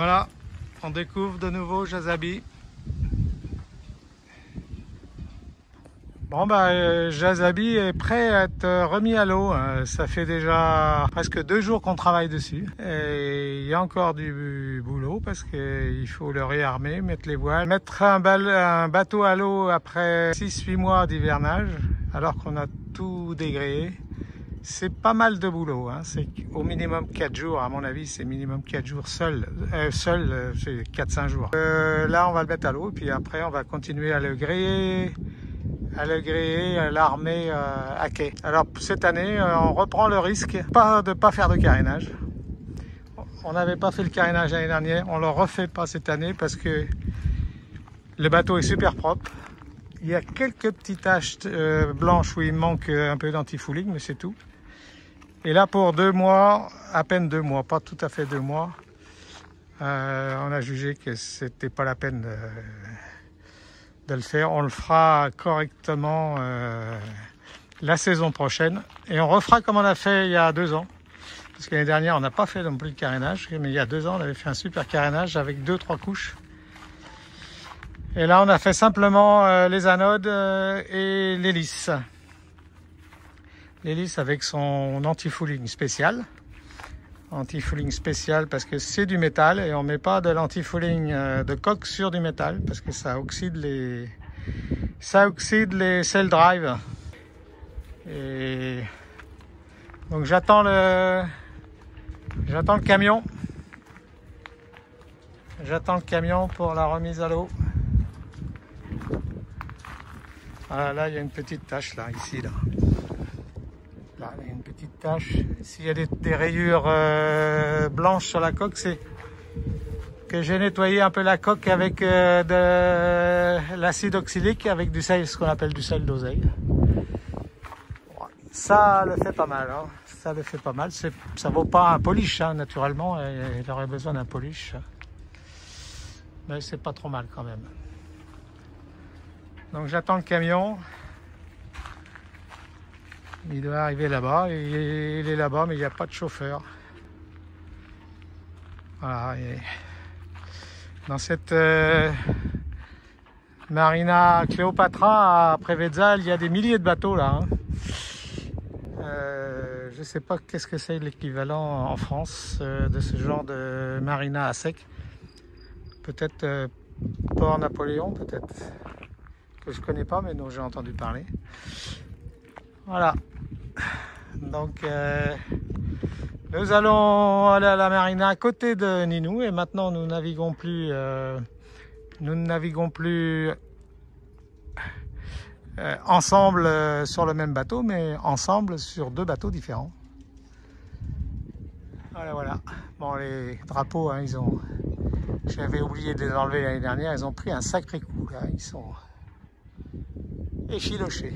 Voilà, on découvre de nouveau Jazabi. Bon Jazabi est prêt à être remis à l'eau. Ça fait déjà presque 2 jours qu'on travaille dessus. Et il y a encore du boulot parce qu'il faut le réarmer, mettre les voiles. Mettre un bateau à l'eau après 6-8 mois d'hivernage, alors qu'on a tout dégréé. C'est pas mal de boulot, hein. C'est au minimum 4 jours, à mon avis, c'est minimum 4 jours seul c'est 4-5 jours. Là, on va le mettre à l'eau, et puis après, on va continuer à le gréer, à l'armer à quai. Alors, cette année, on reprend le risque de ne pas faire de carénage. On n'avait pas fait le carénage l'année dernière, on ne le refait pas cette année parce que le bateau est super propre. Il y a quelques petites taches blanches où il manque un peu d'antifouling, mais c'est tout. Et là, pour 2 mois, à peine 2 mois, pas tout à fait 2 mois, on a jugé que c'était pas la peine de le faire. On le fera correctement la saison prochaine. Et on refera comme on a fait il y a 2 ans. Parce que l'année dernière, on n'a pas fait non plus le carénage. Mais il y a 2 ans, on avait fait un super carénage avec 2-3 couches. Et là, on a fait simplement les anodes et l'hélice. L'hélice avec son anti-fouling spécial. Anti-fouling spécial parce que c'est du métal et on ne met pas de l'anti-fouling de coque sur du métal parce que ça oxyde les sail drive. Et donc j'attends le camion. J'attends le camion pour la remise à l'eau. Ah, là, il y a une petite tache, là, ici, là. Là, il y a une petite tache. S'il y a des rayures blanches sur la coque, c'est que j'ai nettoyé un peu la coque avec de l'acide oxylique, avec du sel, ce qu'on appelle du sel d'oseille. Ça le fait pas mal, hein. Ça le fait pas mal. Ça vaut pas un polish, hein, naturellement. Il aurait besoin d'un polish. Mais c'est pas trop mal quand même. Donc j'attends le camion. Il doit arriver là-bas. Il est là-bas, mais il n'y a pas de chauffeur. Voilà. Et dans cette marina Cléopatra à Preveza, il y a des milliers de bateaux là. Hein. Je ne sais pas qu'est-ce que c'est l'équivalent en France de ce genre de marina à sec. Peut-être Port Napoléon, peut-être. Que je connais pas mais dont j'ai entendu parler. Voilà, donc nous allons aller à la marina à côté de Ninou et maintenant nous ne naviguons plus ensemble sur le même bateau mais ensemble sur 2 bateaux différents. Voilà. Bon, les drapeaux, hein, j'avais oublié de les enlever l'année dernière, ils ont pris un sacré coup là, ils sont effilochés.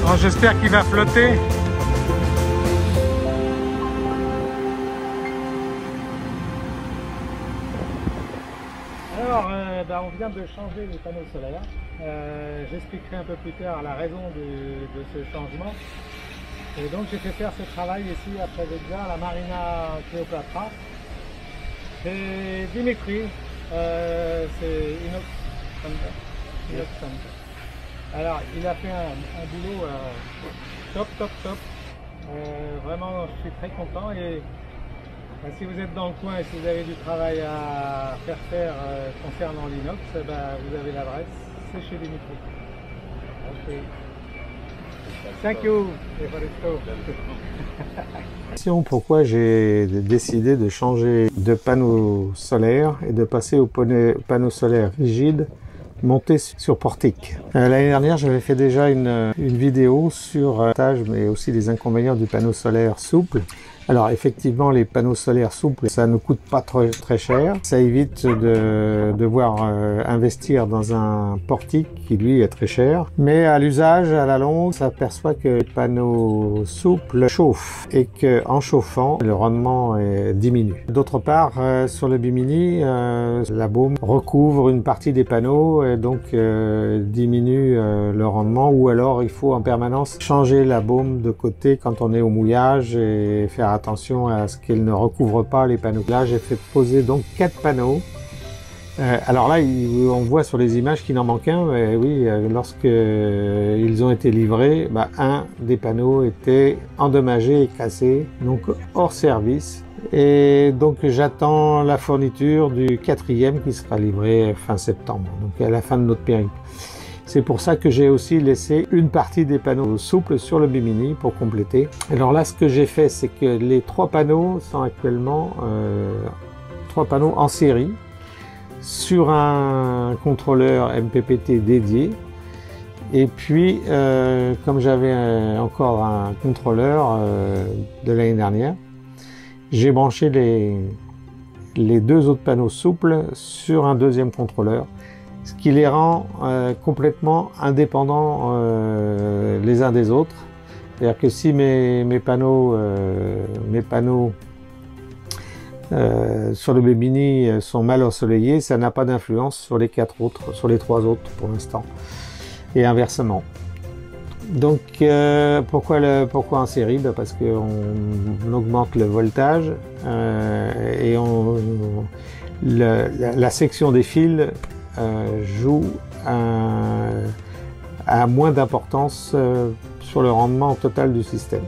Bon, j'espère qu'il va flotter. Alors, on vient de changer les panneaux solaires. J'expliquerai un peu plus tard la raison de ce changement. Et donc j'ai fait faire ce travail ici à Preveza, à la Marina Cleopatra. C'est Dimitri, c'est Inox Center. Alors il a fait un boulot top. Vraiment je suis très content et si vous êtes dans le coin et si vous avez du travail à faire concernant l'inox, vous avez l'adresse, c'est chez Dimitri. Okay. Thank you. Pourquoi j'ai décidé de changer de panneau solaire et de passer au panneau solaire rigide monté sur portique. L'année dernière, j'avais fait déjà une vidéo sur l'avantage mais aussi les inconvénients du panneau solaire souple. Alors effectivement, les panneaux solaires souples, ça ne coûte pas très cher. Ça évite de devoir investir dans un portique qui lui est très cher. Mais à l'usage, à la longue, on s'aperçoit que les panneaux souples chauffent et qu'en chauffant, le rendement diminue. D'autre part, sur le Bimini, la baume recouvre une partie des panneaux et donc diminue le rendement. Ou alors, il faut en permanence changer la baume de côté quand on est au mouillage et faire attention à ce qu'elle ne recouvre pas les panneaux. Là, j'ai fait poser donc 4 panneaux. Alors là, on voit sur les images qu'il en manque un. Mais oui, lorsque ils ont été livrés, un des panneaux était endommagé et cassé, donc hors service. Et donc j'attends la fourniture du 4e qui sera livré fin septembre, donc à la fin de notre périple. C'est pour ça que j'ai aussi laissé une partie des panneaux souples sur le Bimini pour compléter. Alors là, ce que j'ai fait, c'est que les 3 panneaux sont actuellement 3 panneaux en série sur un contrôleur MPPT dédié. Et puis, comme j'avais encore un contrôleur de l'année dernière, j'ai branché les 2 autres panneaux souples sur un 2e contrôleur, ce qui les rend complètement indépendants les uns des autres. C'est-à-dire que si mes panneaux sur le Bimini sont mal ensoleillés, ça n'a pas d'influence sur les 3 autres pour l'instant, et inversement. Donc pourquoi en série? Parce qu'on augmente le voltage et la section des fils joue à moins d'importance sur le rendement total du système.